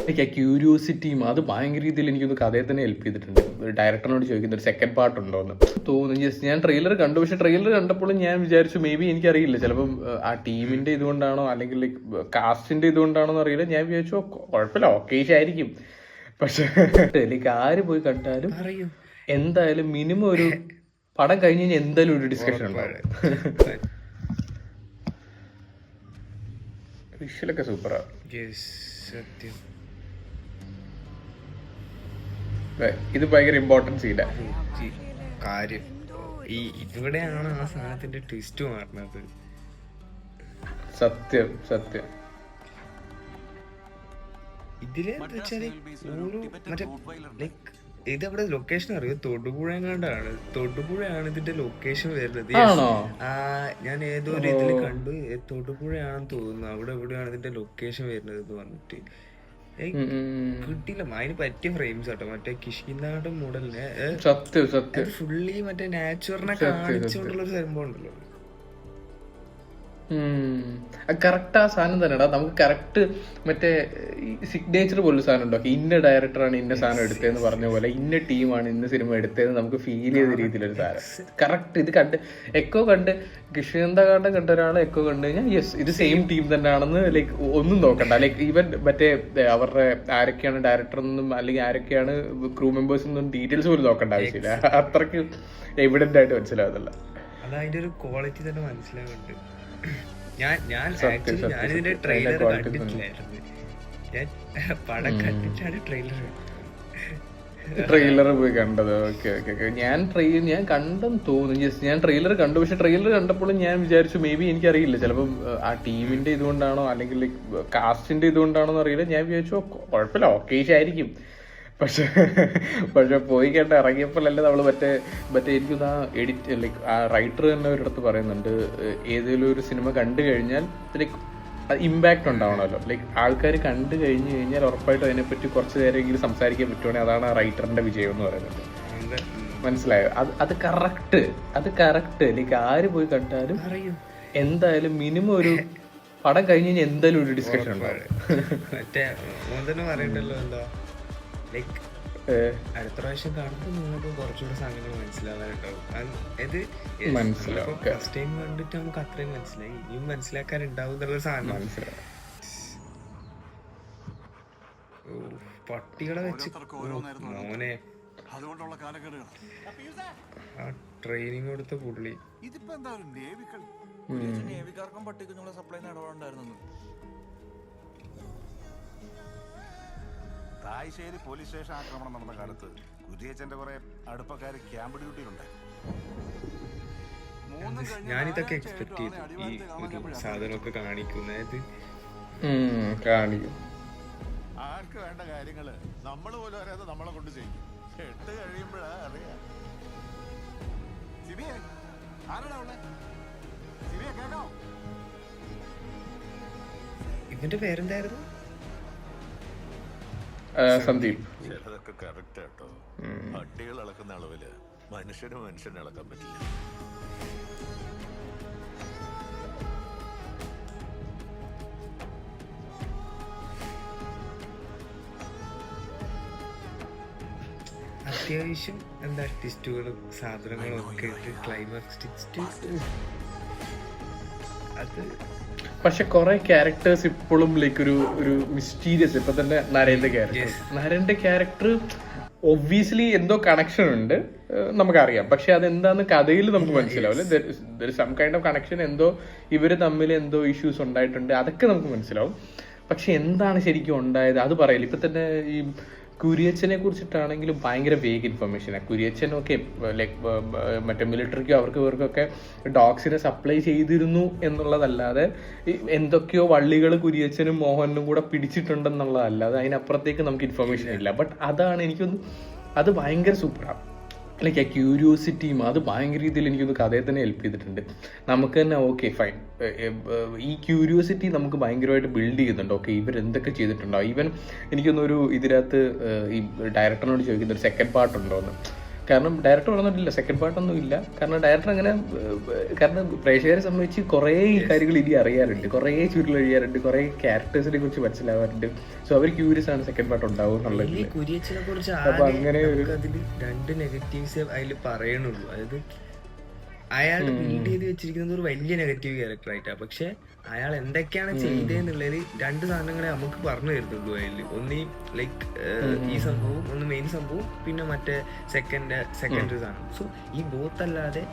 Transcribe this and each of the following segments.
എനിക്ക് ആ ക്യൂരിയോസിറ്റിയും അത് ഭയങ്കര രീതിയിൽ എനിക്കൊന്ന് കഥയെ തന്നെ ഹെൽപ്പ് ചെയ്തിട്ടുണ്ട്. ഒരു ഡയറക്ടറിനോട് ചോദിക്കുന്ന ഒരു സെക്കൻഡ് പാർട്ട് ഉണ്ടോ എന്ന് തോന്നുന്നു. ജസ്റ്റ് ഞാൻ ട്രെയിലർ കണ്ടു, പക്ഷെ ട്രെയിലർ കണ്ടപ്പോൾ ഞാൻ വിചാരിച്ചു മേ ബി എനിക്കറിയില്ല, ചിലപ്പം ആ ടീമിന്റെ ഇതുകൊണ്ടാണോ അല്ലെങ്കിൽ കാസ്റ്റിന്റെ ഇതുകൊണ്ടാണോ എന്ന് അറിയില്ല. ഞാൻ വിചാരിച്ചു കുഴപ്പമില്ല, ഓക്കേഷ് ആയിരിക്കും. പക്ഷെ ലൈക്ക് ആര് പോയി കണ്ടാലും എന്തായാലും മിനിമം ഒരു പടം കഴിഞ്ഞ് കഴിഞ്ഞാൽ എന്തായാലും ഒരു ഡിസ്കഷൻ ഉണ്ടാവും. വിഷ്വലൊക്കെ സൂപ്പറാ. സത്യം ഇത് ഭയങ്കര ഇമ്പോർട്ടൻസ് സീനാ. കാര്യം ഇവിടെയാണ് ആ സാധനത്തിന്റെ ട്വിസ്റ്റ് മാറുന്നത്. സത്യം സത്യം. ഇതില് വെച്ചാല് ഓരോ മറ്റേ ലൈക്ക് ഇതവിടെ ലൊക്കേഷൻ അറിയോ? തൊടുപുഴയാണ് ഇതിന്റെ ലൊക്കേഷൻ വരുന്നത്. ഞാൻ ഏതോ ഒരു ഇതിൽ കണ്ടു, തൊടുപുഴയാണെന്ന് തോന്നുന്നു. അവിടെ എവിടെയാണ് ഇതിന്റെ ലൊക്കേഷൻ വരുന്നത് എന്ന് പറഞ്ഞിട്ട് കിട്ടില്ല. അതിന് പറ്റിയ ഫ്രെയിംസ് ആട്ടോ. മറ്റേ കിഷ്കിന്താട് മോഡലിനെ ഫുള്ളി മറ്റേ നാച്ചുറലിനെ കാണിച്ചുകൊണ്ടുള്ള ഒരു സംഭവം ഉണ്ടല്ലോ. കറക്റ്റ് ആ സാധനം തന്നെടാ. നമുക്ക് കറക്റ്റ് മറ്റേ സിഗ്നേച്ചർ പോലൊരു സാധനം ഉണ്ടാക്കി. ഇന്ന ഡയറക്ടറാണ് ഇന്ന സാധനം എടുത്തതെന്ന് പറഞ്ഞ പോലെ ഇന്ന ടീമാണ് ഇന്ന സിനിമ എടുത്തതെന്ന് നമുക്ക് ഫീൽ ചെയ്ത രീതിയിലൊരു സാധനം കറക്റ്റ്. ഇത് കണ്ട് എക്കോ കണ്ട് കൃഷ്ണന്താകാണ്ടം കണ്ട ഒരാൾ എക്കോ കണ്ടു കഴിഞ്ഞാൽ യെസ് ഇത് സെയിം ടീം തന്നെയാണെന്ന് ലൈക്ക് ഒന്നും നോക്കണ്ട. ലൈക്ക് ഈവൻ മറ്റേ അവരുടെ ആരൊക്കെയാണ് ഡയറക്ടർ എന്നും അല്ലെങ്കിൽ ആരൊക്കെയാണ് ക്രൂ മെമ്പേഴ്സ് എന്നും ഡീറ്റെയിൽസ് പോലും നോക്കേണ്ട ആവശ്യമില്ല. അത്രയ്ക്ക് എവിഡന്റ് ആയിട്ട് മനസ്സിലാവുന്നില്ല. അത് അതിന്റെ ഒരു ക്വാളിറ്റി തന്നെ മനസ്സിലാവുന്നുണ്ട്. ഞാനിതിന്റെ ട്രെയിലർ കണ്ടിട്ടില്ലായിരുന്നു. ഞാൻ പടം കണ്ടിട്ടാണ് ട്രെയിലർ പോയി കണ്ടത്. Okay okay. ഞാൻ കണ്ടെന്ന് തോന്നുന്നു. ജസ്റ്റ് ഞാൻ ട്രെയിലർ കണ്ടു, പക്ഷെ ട്രെയിലർ കണ്ടപ്പോൾ ഞാൻ വിചാരിച്ചു മേ ബി എനിക്കറിയില്ല, ചിലപ്പം ആ ടീമിന്റെ ഇതുകൊണ്ടാണോ അല്ലെങ്കിൽ കാസ്റ്റിന്റെ ഇതുകൊണ്ടാണോ എന്ന് അറിയില്ല. ഞാൻ വിചാരിച്ചു കുഴപ്പമില്ല, ഓക്കേഷ് ആയിരിക്കും. പക്ഷെ പോയി കേട്ട ഇറങ്ങിയപ്പോഴല്ലേ നമ്മൾ മറ്റേ എനിക്കൊന്ന് ആ എഡിറ്റ് ലൈക്ക് ആ റൈറ്റർ തന്നെ ഒരിടത്ത് പറയുന്നുണ്ട്, ഏതെങ്കിലും ഒരു സിനിമ കണ്ടു കഴിഞ്ഞാൽ ലൈക്ക് ഇമ്പാക്ട് ഉണ്ടാവണമല്ലോ. ലൈക്ക് ആൾക്കാർ കണ്ടു കഴിഞ്ഞു കഴിഞ്ഞാൽ ഉറപ്പായിട്ടും അതിനെപ്പറ്റി കുറച്ച് നേരമെങ്കിലും സംസാരിക്കാൻ പറ്റുവാണെങ്കിൽ അതാണ് ആ റൈറ്ററിന്റെ വിജയം എന്ന് പറയുന്നത്. മനസ്സിലായോ? അത് കറക്റ്റ് ലൈക്ക് ആര് പോയി കണ്ടാലും എന്തായാലും മിനിമം ഒരു പടം കഴിഞ്ഞ് കഴിഞ്ഞാൽ എന്തായാലും ഒരു ഡിസ്കഷൻ ഉണ്ടാവും. ലൈക്ക് അടുത്ത പ്രാവശ്യം കാണുമ്പോൾ നിങ്ങൾക്ക് കുറച്ചുകൂടെ സാധനങ്ങൾ മനസ്സിലാവാനുണ്ടാവും. ഫസ്റ്റ് ടൈം കണ്ടിട്ട് നമുക്ക് അത്രയും മനസ്സിലായി, ഇനിയും മനസ്സിലാക്കാനുണ്ടാവും എന്നുള്ളൊരു സാധനം മനസ്സിലാവും. പട്ടികളെ വെച്ച് മോനെ ആ ട്രെയിനിങ് കൊടുത്ത പുള്ളി നേവിക്കാർക്കും പട്ടിക്കുഞ്ഞുങ്ങളെ സപ്ലൈ ഇടപാടുണ്ടായിരുന്നു. തായ്ശ്ശേരി പോലീസ് സ്റ്റേഷൻ ആക്രമണം നടന്ന കാലത്ത് കുര്യച്ചന്റെ കുറെ അടുപ്പക്കാര് ക്യാമ്പ് ഡ്യൂട്ടിയിലുണ്ട്. ഞാനിതൊക്കെ എക്സ്പെക്ട് ചെയ്തു, ഈ ഒരു സാധനമൊക്കെ കാണിക്കുന്നത് ആർക്ക് വേണ്ട കാര്യങ്ങള് നമ്മള് പോലും അറിയാതെ നമ്മളെ കൊണ്ട് ചെയ്യും. എട്ട് കഴിയുമ്പോഴാ അറിയാം. സിബിയെ ആരാടാ ഉള്ളെ? സിബിയെ കേട്ടോ? ഇവന്റെ പേരെന്തായിരുന്നു? സന്ദീപ്. ചിലതൊക്കെ കറക്റ്റ് ആട്ടോ. പട്ടികൾ അളക്കുന്ന അളവില് മനുഷ്യനെ അളക്കാൻ പറ്റില്ല. അത്യാവശ്യം എന്താ ട്വിസ്റ്റുകളും സാധനങ്ങളും ഒക്കെ ഇട്ട് ക്ലൈമാക്സ് അത്. പക്ഷെ കുറെ ക്യാരക്ടേഴ്സ് ഇപ്പോഴും ലൈക്ക് ഒരു മിസ്റ്റീരിയസ്. ഇപ്പൊ തന്നെ നരന്റെ ക്യാരക്ടർ ഒബ്വിയസ്ലി എന്തോ കണക്ഷൻ ഉണ്ട്, നമുക്കറിയാം. പക്ഷെ അതെന്താന്ന് കഥയിൽ നമുക്ക് മനസ്സിലാവില്ല. സം കൈൻഡ് ഓഫ് കണക്ഷൻ, എന്തോ ഇവര് തമ്മിൽ എന്തോ ഇഷ്യൂസ് ഉണ്ടായിട്ടുണ്ട്, അതൊക്കെ നമുക്ക് മനസ്സിലാവും. പക്ഷെ എന്താണ് ശരിക്കും ഉണ്ടായത് അത് പറയില്ല. ഇപ്പൊ തന്നെ ഈ കുര്യച്ചനെ കുറിച്ചിട്ടാണെങ്കിലും ഭയങ്കര വേഗ് ഇൻഫർമേഷനാണ്. കുര്യച്ചനൊക്കെ ലൈക്ക് മറ്റേ മിലിറ്ററിക്കോ അവർക്ക് ഇവർക്കൊക്കെ ഡോഗ്സിനെ സപ്ലൈ ചെയ്തിരുന്നു എന്നുള്ളതല്ലാതെ എന്തൊക്കെയോ വള്ളികൾ കുര്യച്ചനും മോഹനും കൂടെ പിടിച്ചിട്ടുണ്ടെന്നുള്ളതല്ലാതെ അതിനപ്പുറത്തേക്ക് നമുക്ക് ഇൻഫർമേഷൻ ഇല്ല. ബട്ട് അതാണ് എനിക്കൊന്ന് അത് ഭയങ്കര സൂപ്പറാണ്. ലൈക്ക് ആ ക്യൂരിയോസിറ്റിയും അത് ഭയങ്കര രീതിയിൽ എനിക്കൊന്ന് കഥയെ തന്നെ ഹെൽപ്പ് ചെയ്തിട്ടുണ്ട്. നമുക്ക് തന്നെ ഓക്കെ ഫൈൻ, ഈ ക്യൂരിയോസിറ്റി നമുക്ക് ഭയങ്കരമായിട്ട് ബിൽഡ് ചെയ്യുന്നുണ്ട്. ഓക്കെ ഇവരെന്തൊക്കെ ചെയ്തിട്ടുണ്ടോ. ഈവൻ എനിക്കൊന്നൊരു ഇതിനകത്ത് ഈ ഡയറക്ടറിനോട് ചോദിക്കുന്ന ഒരു സെക്കൻഡ് പാർട്ട് ഉണ്ടോ എന്ന്. കാരണം ഡയറക്ടർ പറഞ്ഞിട്ടില്ല സെക്കൻഡ് പാർട്ടൊന്നും ഇല്ല. കാരണം ഡയറക്ടർ അങ്ങനെ കാരണം പ്രേക്ഷകരെ സംബന്ധിച്ച് കുറേ കാര്യങ്ങൾ ഇനി അറിയാറുണ്ട്, കുറേ ചുരുൾ കഴിയാറുണ്ട്, കുറേ ക്യാരക്ടേഴ്സിനെ കുറിച്ച് മനസ്സിലാവാറുണ്ട്. സോ അവർ ക്യൂരിയസ് ആണ് സെക്കൻഡ് പാർട്ട് ഉണ്ടാവും എന്നുള്ളത്. കുര്യച്ചിനെ കുറിച്ച് അപ്പൊ അങ്ങനെ ഒരു അതിൽ 2 നെഗറ്റീവ്സ് അതിൽ പറയണുള്ളൂ. അതായത് അയാൾ ബിൽഡ് ചെയ്ത് വെച്ചിരിക്കുന്നത് ഒരു വലിയ നെഗറ്റീവ് ക്യാരക്ടർ ആയിട്ടാണ്. പക്ഷെ അയാൾ എന്തൊക്കെയാണ് ചെയ്തതെന്നുള്ളതിൽ 2 സാധനങ്ങളെ നമുക്ക് പറഞ്ഞു തരുന്നുള്ളൂ അതിൽ. ഒന്ന് ലൈക്ക് ഈ സംഭവം, ഒന്ന് മെയിൻ സംഭവം, പിന്നെ മറ്റേ സെക്കൻഡറി സാധനം. സോ ഈ ബോത്ത് അല്ലാതെ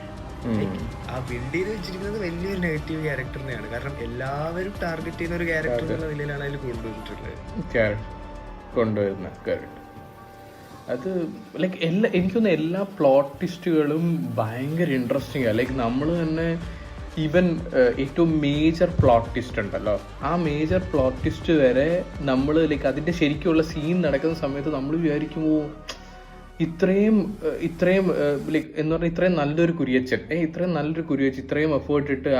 ആ ബിൽഡ് ചെയ്ത് വെച്ചിരിക്കുന്നത് വലിയൊരു നെഗറ്റീവ് ക്യാരക്ടറിനെയാണ്. കാരണം എല്ലാവരും ടാർഗറ്റ് ചെയ്യുന്ന ഒരു ക്യാരക്ടർ എന്നുള്ള നിലയിലാണ് അതിൽ കൊണ്ടുവരുന്നത്. അത് ലൈക്ക് എനിക്കൊന്ന് എല്ലാ പ്ലോട്ട് ട്വിസ്റ്റുകളും ഭയങ്കര ഇൻട്രസ്റ്റിംഗ് ആണ്. ലൈക്ക് നമ്മൾ തന്നെ ഈവൻ ഏറ്റവും മേജർ പ്ലോട്ട് ട്വിസ്റ്റ് ഉണ്ടല്ലോ, ആ മേജർ പ്ലോട്ട് ട്വിസ്റ്റ് വരെ നമ്മൾ ലൈക്ക് അതിൻ്റെ ശരിക്കുള്ള സീൻ നടക്കുന്ന സമയത്ത് നമ്മൾ വിചാരിക്കുമ്പോൾ ഇത്രയും ലൈക്ക് എന്ന് പറഞ്ഞാൽ ഇത്രയും നല്ലൊരു കുര്യച്ചൻ, ഇത്രയും എഫേർട്ട് ഇട്ട്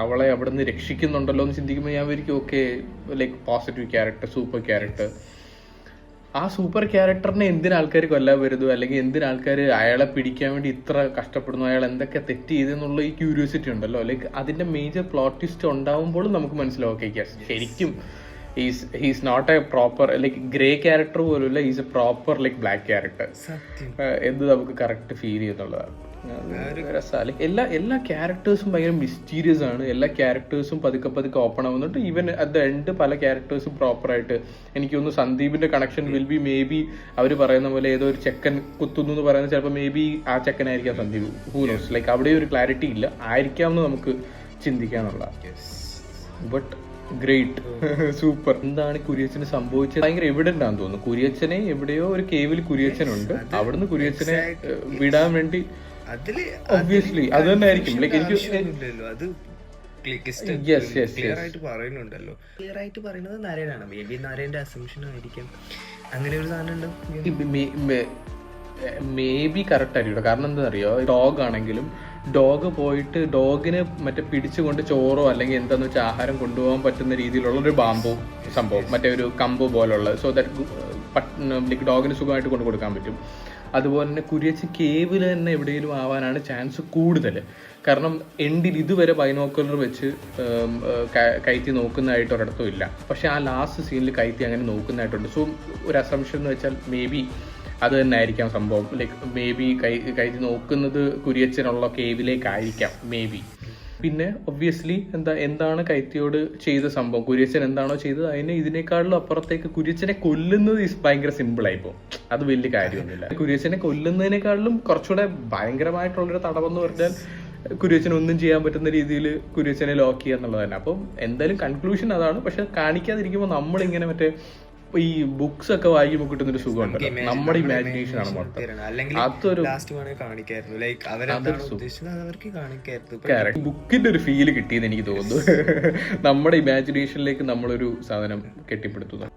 അവളെ അവിടെ നിന്ന് രക്ഷിക്കുന്നുണ്ടല്ലോ എന്ന് ചിന്തിക്കുമ്പോൾ ഞാൻ വിചാരിക്കും okay like positive character, super character. ആ സൂപ്പർ ക്യാരക്ടറിനെ എന്തിനാൾക്കാർ കൊല്ലാൻ വരുന്നു, അല്ലെങ്കിൽ എന്തിനാൾക്കാർ അയാളെ പിടിക്കാൻ വേണ്ടി ഇത്ര കഷ്ടപ്പെടുന്നു, അയാൾ എന്തൊക്കെ തെറ്റ് ചെയ്തെന്നുള്ള ഈ ക്യൂരിയോസിറ്റി ഉണ്ടല്ലോ. ലൈക്ക് അതിന്റെ മേജർ പ്ലോട്ട് ട്വിസ്റ്റ് ഉണ്ടാവുമ്പോഴും നമുക്ക് മനസ്സിലാവും ഓക്കെ ശരിക്കും he's not a proper like grey character പോലുമില്ല, is a proper like black character എന്ന് നമുക്ക് കറക്റ്റ് ഫീൽ ചെയ്യുന്നുള്ളതാണ്. രസമാണ്. എല്ലാ ക്യാരക്ടേഴ്സും ഭയങ്കര മിസ്റ്റീരിയസ് ആണ്. എല്ലാ ക്യാരക്ടേഴ്സും പതുക്കെ ഓപ്പൺ ആവുന്നുണ്ട്. ഈവൻ അറ്റ് ദ എൻഡ് പല ക്യാരക്ടേഴ്സും പ്രോപ്പറായിട്ട് എനിക്ക് തോന്നുന്നു സന്ദീപിന്റെ connection will be maybe അവർ പറയുന്ന പോലെ ഏതോ ഒരു ചെക്കൻ കുത്തുന്നു എന്ന് പറയുന്നത് ചിലപ്പോൾ മേ ബി ആ ചെക്കനായിരിക്കാം സന്ദീപ്, ഹൂ നോസ്. ലൈക്ക് അവിടെ ഒരു ക്ലാരിറ്റി ഇല്ല, ആയിരിക്കാമെന്ന് നമുക്ക് ചിന്തിക്കാന്നുള്ള. But great, super. എന്താണ് കുര്യച്ചന് സംഭവിച്ചത് ഭയങ്കര എവിഡന്റ് ആണെന്ന് തോന്നുന്നു. കുര്യച്ചനെ എവിടെയോ ഒരു കേവിൽ കുര്യച്ചനുണ്ട്, അവിടുന്ന് കുര്യച്ചനെ വിടാൻ വേണ്ടി ഒബ്വിയസ്ലി അത് തന്നെ ആയിരിക്കും. ലൈക്ക് എനിക്ക് ക്ലിയർ ആയിട്ട് പറയുന്നുണ്ടല്ലോ, ക്ലിയർ ആയിട്ട് പറയുന്നത് നരേനാണ്. മേ ബി നരേന്റെ അസംഷൻ ആയിരിക്കും, അങ്ങനെ ഒരു സാധനം ഉണ്ട്. മേ ബി കറക്റ്റ് ആയിരിക്കും. കാരണം എന്താ അറിയോ, ഡോഗ് ആണെങ്കിലും ഡോഗ് പോയിട്ട് ഡോഗിന് മറ്റേ പിടിച്ചുകൊണ്ട് ചോറോ അല്ലെങ്കിൽ എന്താന്ന് വെച്ചാൽ ആഹാരം കൊണ്ടുപോകാൻ പറ്റുന്ന രീതിയിലുള്ള ഒരു ബാമ്പോ സംഭവം, മറ്റേ ഒരു കമ്പ് പോലുള്ളത്, സോ ദാറ്റ് ഡോഗിന് സുഖമായിട്ട് കൊണ്ടു കൊടുക്കാൻ പറ്റും. അതുപോലെ തന്നെ കുര്യച്ചൻ കേവിൽ തന്നെ എവിടെയെങ്കിലും ആവാനാണ് ചാൻസ് കൂടുതൽ. കാരണം എൻഡിൽ ഇതുവരെ ബൈനോക്കുലർ വെച്ച് കയറ്റി നോക്കുന്നതായിട്ട് ഒരിടത്തും ഇല്ല. പക്ഷെ ആ ലാസ്റ്റ് സീനിൽ കയറ്റി അങ്ങനെ നോക്കുന്നതായിട്ടുണ്ട്. സോ ഒരു അസംഷൻ എന്ന് വെച്ചാൽ മേ ബി അത് തന്നെ ആയിരിക്കാം സംഭവം. ലൈക്ക് മേ ബി കയറ്റി നോക്കുന്നത് കുര്യച്ചനുള്ള കേവിലേക്കായിരിക്കാം മേ ബി. പിന്നെ ഒബ്വിയസ്ലി എന്താണ് കൈത്തിയോട് ചെയ്ത സംഭവം, കുര്യച്ചൻ എന്താണോ ചെയ്തത് അതിന് ഇതിനേക്കാളും അപ്പുറത്തേക്ക് കുര്യച്ചനെ കൊല്ലുന്നത് ഭയങ്കര സിമ്പിൾ ആയി പോകും. അത് വലിയ കാര്യമൊന്നുമില്ല. കുര്യച്ചനെ കൊല്ലുന്നതിനേക്കാളും കുറച്ചുകൂടെ ഭയങ്കരമായിട്ടുള്ളൊരു തടവെന്ന് പറഞ്ഞാൽ കുര്യച്ചന് ഒന്നും ചെയ്യാൻ പറ്റുന്ന രീതിയിൽ കുര്യച്ചനെ ലോക്ക് ചെയ്യുക എന്നുള്ളത് തന്നെ. അപ്പം എന്തായാലും കൺക്ലൂഷൻ അതാണ്. പക്ഷെ കാണിക്കാതിരിക്കുമ്പോൾ നമ്മളിങ്ങനെ മറ്റേ ഈ ബുക്സ് ഒക്കെ വായിക്കുമ്പോൾ കിട്ടുന്നൊരു സുഖമുണ്ട്, നമ്മുടെ ഇമാജിനേഷൻ ആണ് മൊത്തം. അതൊരു ബുക്കിന്റെ ഒരു ഫീല് കിട്ടിയെന്ന് എനിക്ക് തോന്നുന്നു. നമ്മുടെ ഇമാജിനേഷനിലേക്ക് നമ്മളൊരു സാധനം കെട്ടിപ്പടുത്തുന്നു.